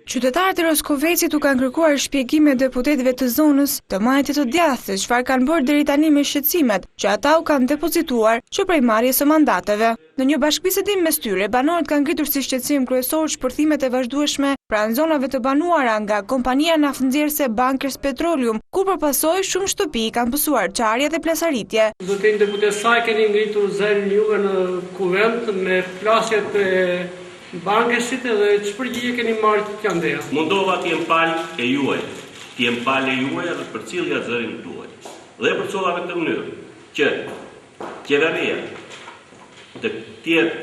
Qytetarët e Roskovecit u kanë kërkuar shpjegime deputetëve të zonës të Majtit të Djathtë se çfarë kanë bërë deri tani me shqetësimet që ata u kanë depozituar që prej marrjes së mandateve. Në një bashkëbisedim mes tyre, banorët kanë ngritur si shqetësim kryesor shpërthimet e vazhdueshme pranë zonave të banuara nga kompania naftënxjerrëse Bankers Petroleum, ku përpasoj shumë shtëpi kanë pësuar qarje dhe plasaritje. Zotin deputet, sa keni ngritur zërin juve në kuvent me plasjet e Bankersit dhe që përgjigje keni marrë të Qandeja? Mundova t'jem palë e juaj, edhe për cilja zërin tuaj. Dhe përcova me këtë mënyrë që qeveria të tjetë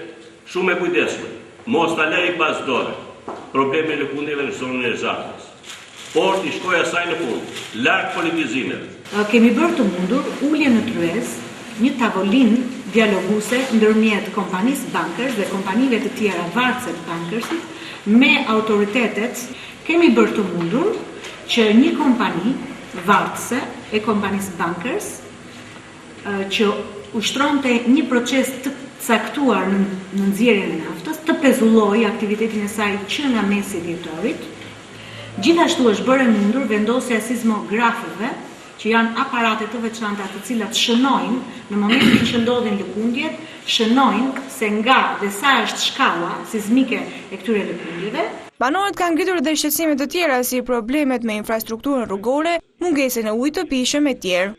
shumë e kujdesshme, mos ta lej pas dore probleme në lëkundjeve në zonën e Zharkës, por t'i shkoj asaj në fund, larg politizimeve. Kemi bërë të mundur ulje në kryes një tavolinë dialoguse ndërmjet kompanisë Bankers dhe kompanive të tjera vartëse të Bankersit me autoritetet. Kemi bërë të mundur që një kompani vartëse e kompanisë Bankers që ushtronte një proces të caktuar në nxjerrjen e naftës të pezullojë aktivitetin e saj që nga mesi i dhjetorit. Gjithashtu është bërë e mundur vendosja e sismografëve, që janë aparate të veçanta të cilat shënojnë në momentin që ndodhin lëkundjet, shënojnë se nga dhe sa është shkalla sismike e këtyre lëkundjeve. Banorët kanë ngritur edhe shqetësime të tjera si problemet me infrastrukturën rrugore, mungesën e ujit të pijshëm e tjerë.